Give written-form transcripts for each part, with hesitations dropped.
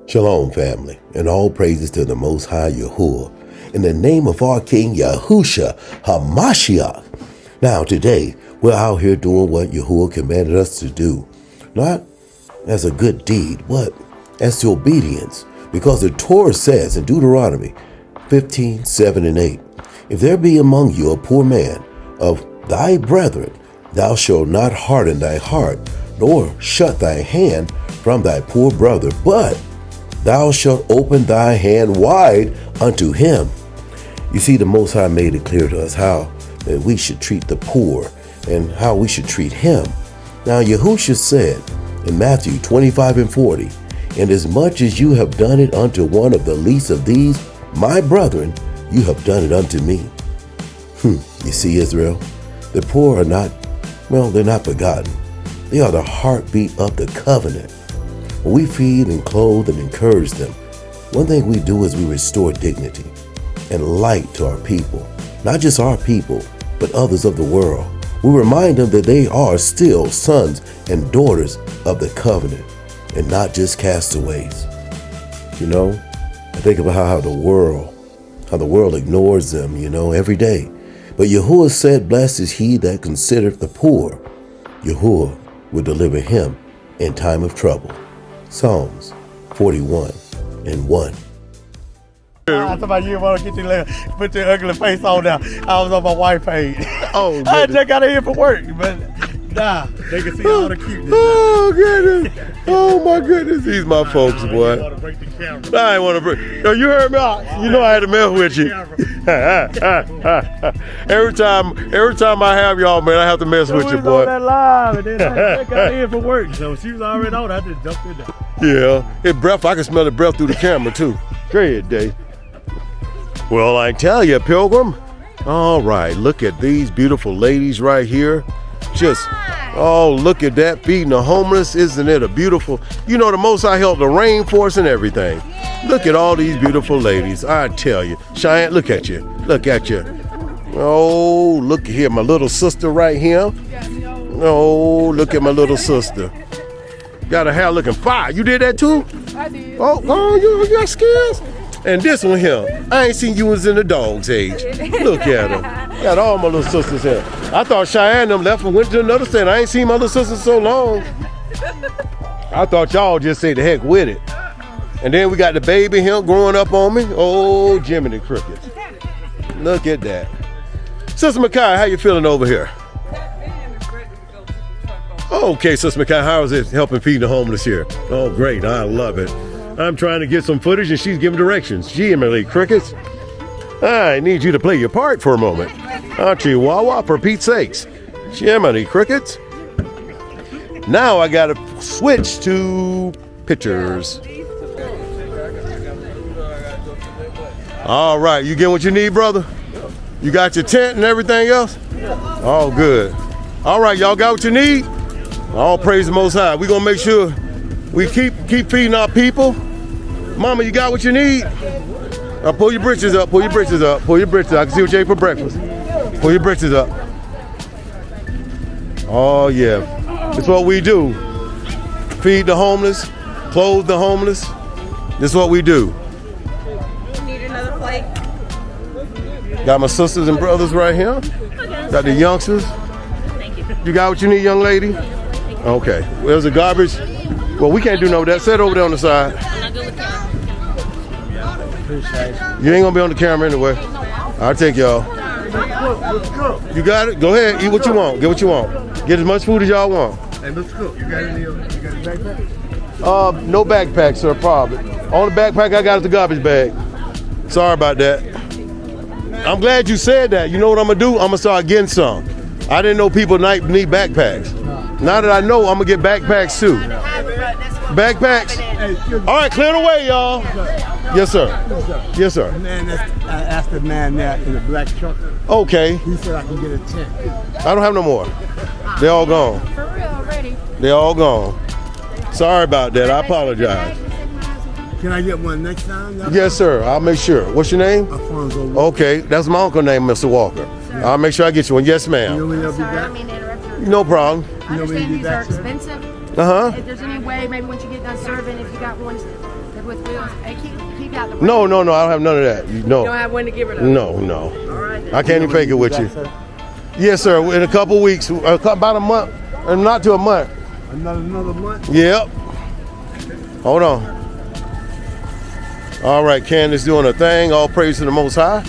Shalom, family, and all praises to the Most High Yahuah, in the name of our King Yahusha Ha'Mashiach. Now, today, we're out here doing what Yahuah commanded us to do, not as a good deed, but as to obedience, because the Torah says in Deuteronomy 15:7-8, if there be among you a poor man of thy brethren, thou shalt not harden thy heart, nor shut thy hand from thy poor brother, but thou shalt open thy hand wide unto him. You see, the Most High made it clear to us how that we should treat the poor and how we should treat him. Now, Yahusha said in Matthew 25:40, and as much as you have done it unto one of the least of these, my brethren, you have done it unto me. You see, Israel, the poor are not, they're not forgotten. They are the heartbeat of the covenant. When we feed and clothe and encourage them, one thing we do is we restore dignity and light to our people. Not just our people, but others of the world. We remind them that they are still sons and daughters of the covenant and not just castaways. You know, I think about how the world ignores them, every day. But Yahuah said, blessed is he that considereth the poor. Yahuah will deliver him in time of trouble. Psalms 41:1. I thought you want to get your put your ugly face on there. I was on my wife's page. Oh, I just got in here for work, but nah, they can see all the cuteness. Oh, goodness. Oh, my goodness. These my folks, boy. I want to break the camera. I ain't want to break. No, you heard me out. You know I had to mess with you. every time I have y'all, man, I have to mess with you, boy. On that live, and then I got in here for work, so she was already on. I just jumped in there. Yeah, it breath. I can smell the breath through the camera too. Great day. Well, I tell you, Pilgrim. All right, look at these beautiful ladies right here. Look at that, feeding the homeless. Isn't it a beautiful? You know, the Most High helped the rainforest and everything. Look at all these beautiful ladies. I tell you, Cheyenne, look at you. Look at you. Oh, look here, my little sister right here. Oh, look at my little sister. Got her hair looking fire. You did that too? I did. Oh, you got skills? And this one here, I ain't seen you was in the dog's age. Look at her. Got all my little sisters here. I thought Cheyenne them left and went to another state. I ain't seen my little sisters so long. I thought y'all just say the heck with it. And then we got the baby here growing up on me. Oh, Jiminy Crickets. Look at that. Sister Makai, how you feeling over here? Okay, Sister Makai, how is it helping feed the homeless here? Oh, great. I love it. I'm trying to get some footage and she's giving directions. Jiminy Crickets. I need you to play your part for a moment. Chihuahua, for Pete's sakes. Jiminy Crickets. Now I gotta switch to pictures. All right, you get what you need, brother? You got your tent and everything else? All good. All right, y'all got what you need? All praise the Most High. We're gonna make sure we keep feeding our people. Mama, you got what you need? Pull your britches up, pull your britches up, pull your britches up. I can see what you ate for breakfast. Pull your britches up. Oh yeah, that's what we do. Feed the homeless, clothe the homeless. This is what we do. Need another plate? Got my sisters and brothers right here. Got the youngsters. Thank you. You got what you need, young lady? Okay, where's the garbage? Well, we can't do no of that. Set over there on the side. You ain't gonna be on the camera anyway. I'll take y'all. You got it? Go ahead, eat what you want. Get what you want. Get as much food as y'all want. Hey, let's cook. You got any? You got a backpack? No backpack, sir, probably. Only backpack I got is the garbage bag. Sorry about that. I'm glad you said that. You know what I'm gonna do? I'm gonna start getting some. I didn't know people need backpacks. Now that I know, I'm gonna get backpacks too. Backpacks? All right, clear the way, y'all. Yes, sir. Yes, sir. I asked the man there in the black truck. Okay. He said I can get a tent. I don't have no more. They're all gone. For real already. They're all gone. Sorry about that. I apologize. Can I get one next time? Yes, sir. I'll make sure. What's your name? Alfonso. Okay. That's my uncle's name, Mr. Walker. I'll make sure I get you one. Yes, You know ma'am. when they'll be Sorry, I back? don't mean to interrupt you. No problem. I understand these are expensive. Uh-huh. If there's any way, maybe once you get done serving, if you got ones that with wheels. Hey, keep out the No, no, no, I don't have none of that. You don't have one to give her to. No, no. All right. I can't even fake it with you. Yes, sir. In a couple weeks, about a month, not to a month. Another month? Yep. Hold on. All right, Candace doing her thing. All praise to the Most High.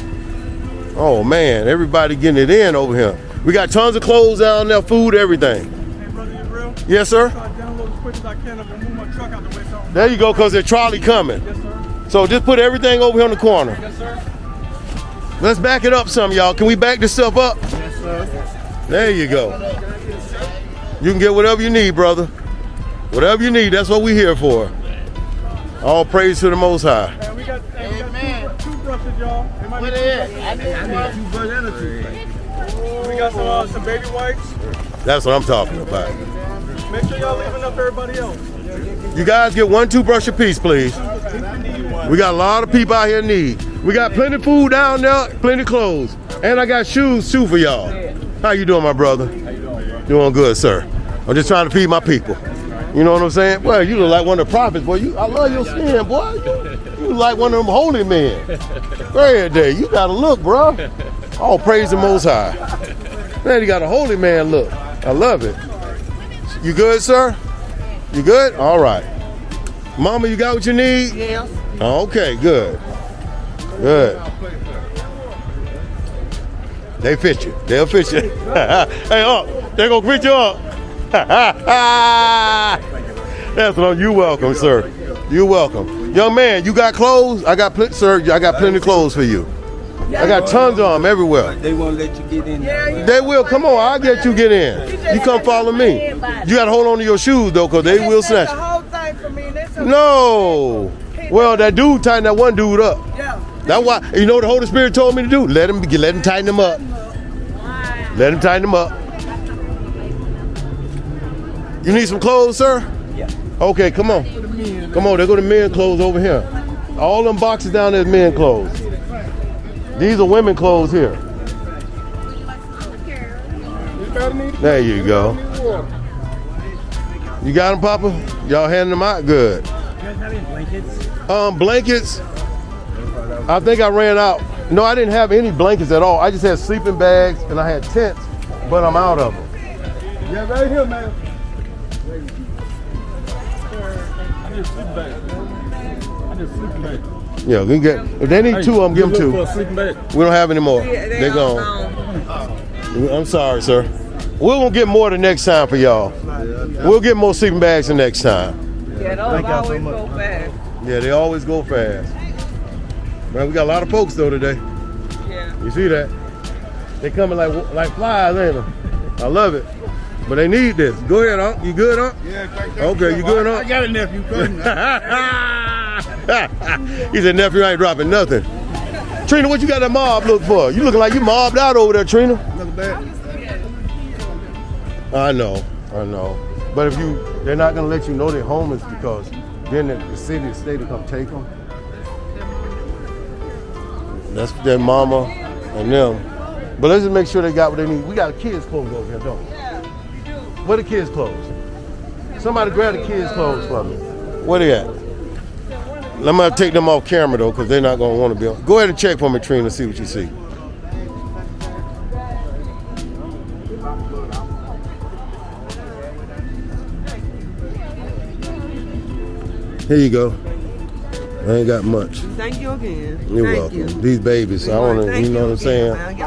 Oh, man, everybody getting it in over here. We got tons of clothes down there, food, everything. Hey, brother, Yahbril. Yes, sir. Try to download as quick as I can. I'm gonna move my truck out the way. So. There you go, because there's trolley coming. Yes, sir. So just put everything over here on the corner. Yes, sir. Let's back it up some, y'all. Can we back this stuff up? Yes, sir. There you go. You can get whatever you need, brother. Whatever you need, that's what we're here for. All praise to the Most High. And we got two brushes, y'all. It might be two brushes. We got some baby wipes. That's what I'm talking about. Make sure y'all leave enough for everybody else. You guys get 1 toothbrush apiece, please. We got a lot of people out here in need. We got plenty of food down there, plenty of clothes. And I got shoes too for y'all. How you doing, my brother? Doing good, sir. I'm just trying to feed my people. You know what I'm saying? Well, you look like one of the prophets, boy. I love your skin, boy. You look like one of them holy men. Every day, you got to look, bro. All praise the Most High. Man, you got a holy man look. I love it. You good, sir? You good? All right. Mama, you got what you need? Yes. Okay, good. Good. They fit you. They'll fit you. Hey, up. They're going to fit you up. That's what you're welcome, sir. You're welcome. Young man, you got clothes? I got plenty of clothes for you. I got tons of them everywhere. They won't let you get in there. They will. Come on, I'll get you get in. You come follow me. You got to hold on to your shoes, though, because they will snatch. The whole thing for me. No. Well, that dude tightened that one dude up. Yeah. That's why, you know what the Holy Spirit told me to do? Let him tighten him up. Let him tighten him up. You need some clothes, sir? Yeah. Okay, come on. Come on, there go the men's clothes over here. All them boxes down there is men's clothes. These are women clothes here. There you go. You got them, Papa? Y'all handing them out? Good. You guys have any blankets? Blankets, I think I ran out. No, I didn't have any blankets at all. I just had sleeping bags and I had tents, but I'm out of them. Yeah, right here, man. I need a sleeping bag. Yeah, we can get. If they need two of them, give them two. Sleeping bag. We don't have any more. They gone. I'm sorry, sir. We're gonna get more the next time for y'all. We'll get more sleeping bags the next time. Yeah, those always go fast. Yeah, they always go fast. Man, we got a lot of folks though today. Yeah. You see that? They coming like flies, ain't they? I love it. But they need this. Go ahead, Unc. You good, Unc? Yeah, Okay, you good, Unc? I got a nephew. He said, nephew, I ain't dropping nothing. Trina, what you got that mob look for? You looking like you mobbed out over there, Trina. Look bad. I know. But if they're not gonna let you know they're homeless because then the city, the state will come take them. That's their mama and them. But let's just make sure they got what they need. We got kids' clothes over here, don't we? Yeah, you do. Where the kids' clothes? Somebody grab the kids' clothes for me. Where they at? I'm gonna take them off camera though, because they're not gonna want to be on. Go ahead and check for me, Trina, see what you see. Here you go. I ain't got much. Thank you again. You're Thank welcome. you. These babies, I want to, Thank you know what I'm saying? saying?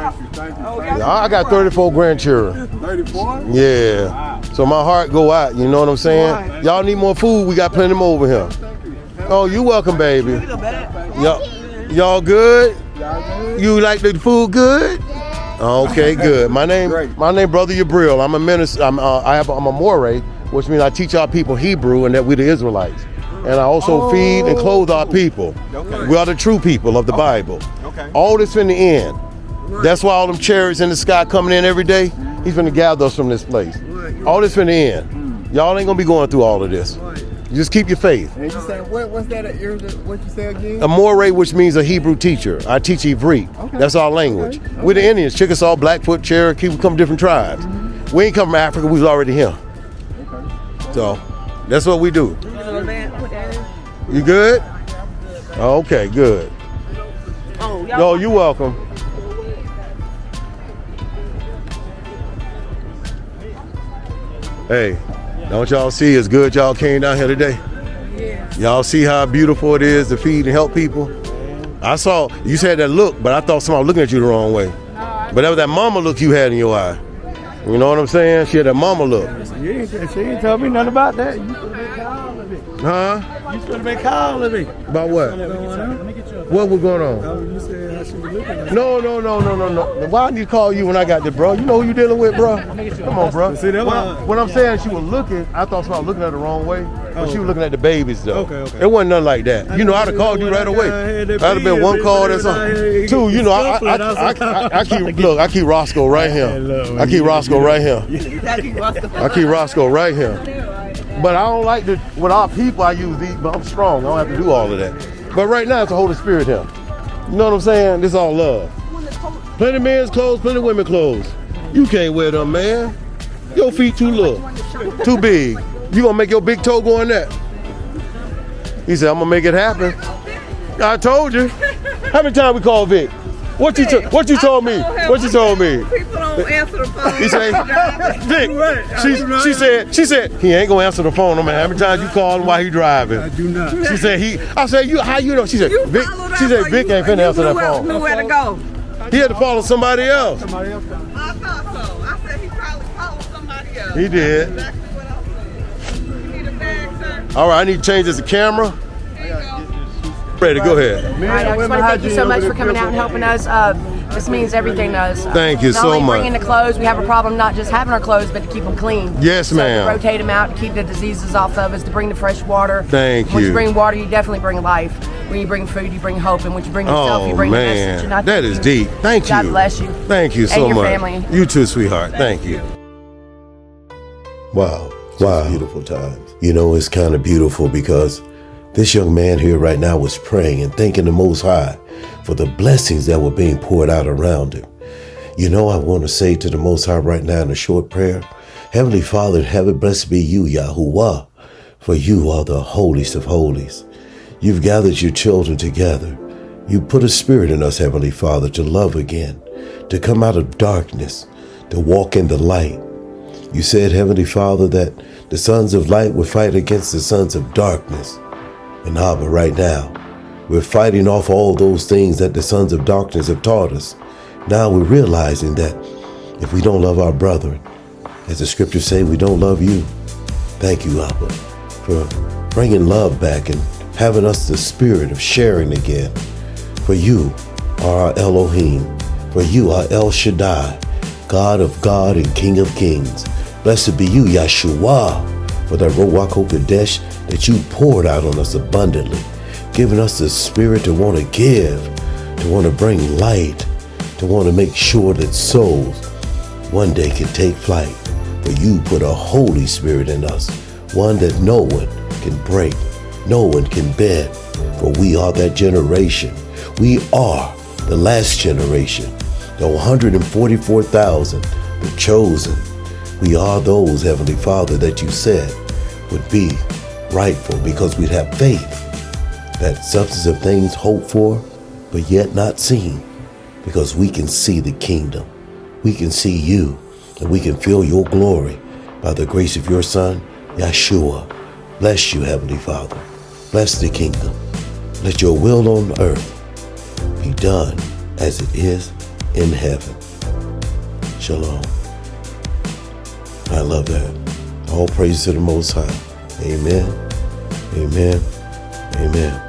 I got 34 grandchildren. 34? Yeah. So my heart go out, you know what I'm saying? Y'all need more food, we got plenty more over here. Oh, you welcome, baby. Y'all good? You like the food good? Okay, good. My name Brother Yahbril. I'm a minister. I'm a Moray, which means I teach our people Hebrew and that we're the Israelites. And I also feed and clothe our people. We are the true people of the Bible. All this in the end. That's why all them chariots in the sky coming in every day, he's gonna gather us from this place. All this in the end. Y'all ain't gonna be going through all of this. You just keep your faith. And you say, what's that? What you say again? A Moray, which means a Hebrew teacher. I teach Hebrew. That's our language. We're the Indians, Chickasaw, Blackfoot, Cherokee, we come from different tribes. We ain't come from Africa, we was already here. So, that's what we do. You good? Okay, good. Oh, Yo, you're welcome. Hey, don't y'all see it's good y'all came down here today? Y'all see how beautiful it is to feed and help people? I saw, you said that look, but I thought somebody was looking at you the wrong way. But that was that mama look you had in your eye. You know what I'm saying? She had that mama look. She ain't tell me nothing about that. You should have been calling me. Huh? You should have been calling me. About what? What was going on? You said how she was looking at No. Why I need to call you when I got this, bro? You know who you dealing with, bro? Come on, bro. See, that When I'm saying she was looking, I thought somebody was looking at her the wrong way. But she was looking at the babies, though. Okay. It wasn't nothing like that. You know, I'd have called you right away. I'd have been one call or something. Two, you know, I keep Roscoe right here. I keep Roscoe right here. I keep Roscoe right here. But I don't like to, with our people, I use these, but I'm strong. I don't have to do all of that. But right now, it's the Holy Spirit here. You know what I'm saying? This all love. Plenty men's clothes, plenty women's clothes. You can't wear them, man. Your feet too little, too big. You gonna make your big toe go in that? He said, I'm gonna make it happen. I told you. How many times we called Vic? What you told me? What you told me? People don't answer the phone. He said, Vic, she said, he ain't gonna answer the phone no matter how many times you call him while he driving. I do not. She said, I said, how you know? She said, Vic ain't finna answer that phone. Knew where to go. He had to follow somebody else. I thought so. I said he probably followed somebody else. He did. Exactly what I was saying. You need a bag, sir? All right, I need to change this to camera. Here you go. Ready, go ahead. All right, I just want to thank you so much for coming out and helping us. This means everything to us. Thank you not so only much. bringing the clothes, we have a problem not just having our clothes, but to keep them clean. Yes, so ma'am. To rotate them out, to keep the diseases off of us, to bring the fresh water. Thank When you. you bring water, you definitely bring life. When you bring food, you bring hope. And when you bring yourself, you bring the message. And I that thank is you. deep. Thank you. God bless you. Thank you so and your much. family. You too, sweetheart. Thank you. Wow. Beautiful times. You know, it's kind of beautiful because this young man here right now was praying and thanking the Most High for the blessings that were being poured out around him. You know, I want to say to the Most High right now in a short prayer, Heavenly Father in heaven, blessed be you, Yahuah, for you are the holiest of holies. You've gathered your children together. You put a spirit in us, Heavenly Father, to love again, to come out of darkness, to walk in the light. You said, Heavenly Father, that the sons of light would fight against the sons of darkness. And Abba, right now, we're fighting off all those things that the sons of darkness have taught us. Now we're realizing that if we don't love our brethren, as the scriptures say, we don't love you. Thank you, Abba, for bringing love back and having us the spirit of sharing again. For you are our Elohim. For you are El Shaddai, God of God and King of kings. Blessed be you, Yahshua, for that Ruach HaKodesh that you poured out on us abundantly, giving us the spirit to want to give, to want to bring light, to want to make sure that souls one day can take flight. For you put a Holy Spirit in us, one that no one can break, no one can bend. For we are that generation. We are the last generation, the 144,000, the chosen. We are those, Heavenly Father, that you said would be rightful because we'd have faith, that substance of things hoped for, but yet not seen, because we can see the kingdom. We can see you, and we can feel your glory by the grace of your Son, Yahshua. Bless you, Heavenly Father. Bless the kingdom. Let your will on earth be done as it is in heaven. Shalom. I love that. All praise to the Most High. Amen. Amen. Amen.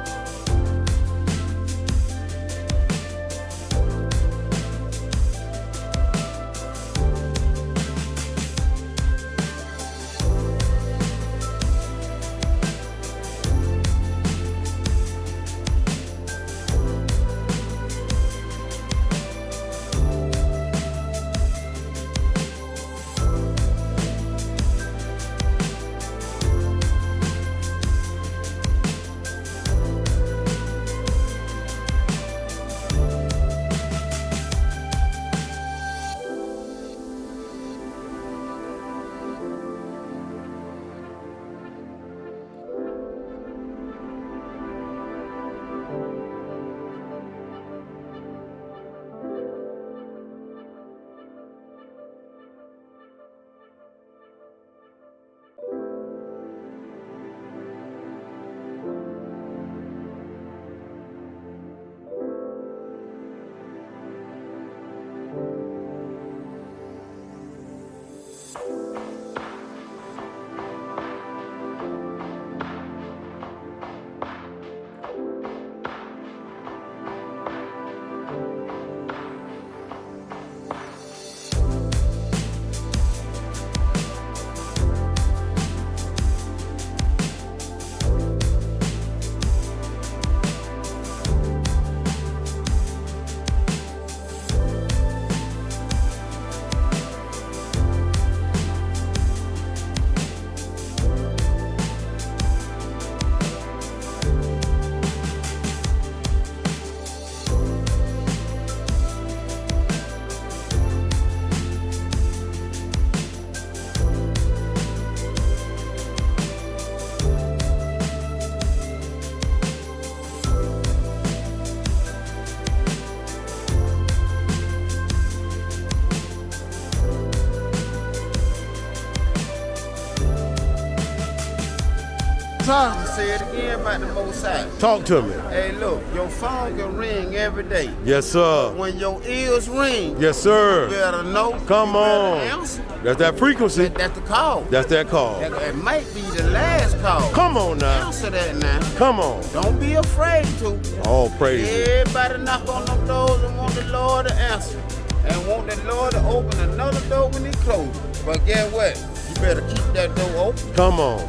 High? Say it again about the Most High. Talk to me. Hey, look, your phone can ring every day. Yes, sir. When your ears ring, Yes, sir. you better know. Come you better on. answer. That's that frequency. That's the call. That's that call. It might be the last call. Come on now. Answer that now. Come on. Don't be afraid to. All praises. Everybody knock on them doors and want the Lord to answer. And want the Lord to open another door when he closes. But guess what? You better keep that door open. Come on.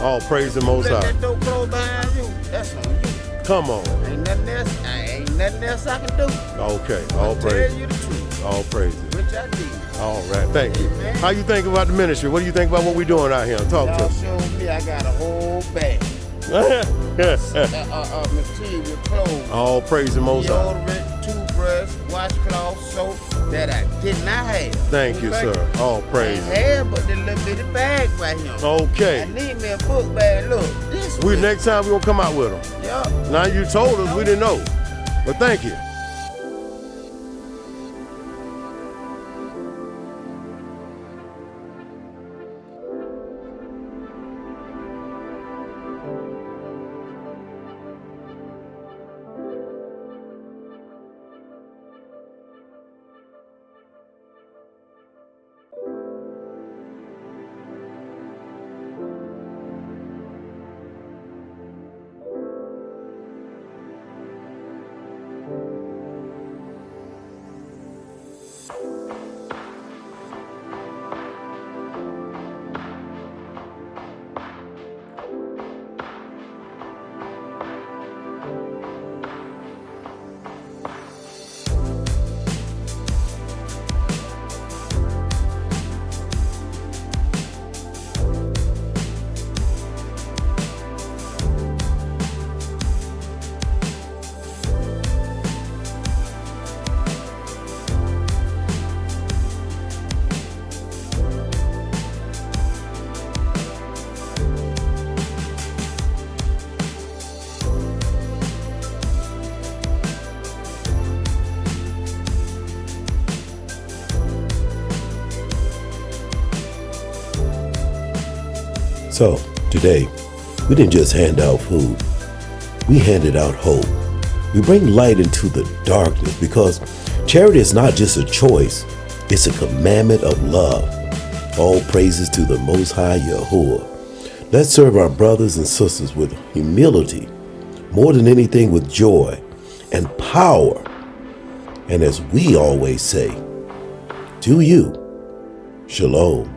All praise the Most Let High. that door close behind you. That's on you. Come on. Ain't nothing else I can do. Okay. All Tell praise. you the truth. All praises. Which I did. All right. Thank you. Amen. How you think about the ministry? What do you think about what we doing out here? Talk to Y'all us. showed me I got a whole bag. Material, clothes, All praise the Most High. deodorant, toothbrush, washcloth, soap that I did not have. Thank you, sir. All I praise. had but the little bitty bag right here. Okay. I need me a book bag. Look, this We way. next time we gonna come out with them. Yup. Now you told us, we didn't know. But thank you. So, today, we didn't just hand out food, we handed out hope. We bring light into the darkness because charity is not just a choice, it's a commandment of love. All praises to the Most High Yahuah. Let's serve our brothers and sisters with humility, more than anything with joy and power. And as we always say, to you, Shalom.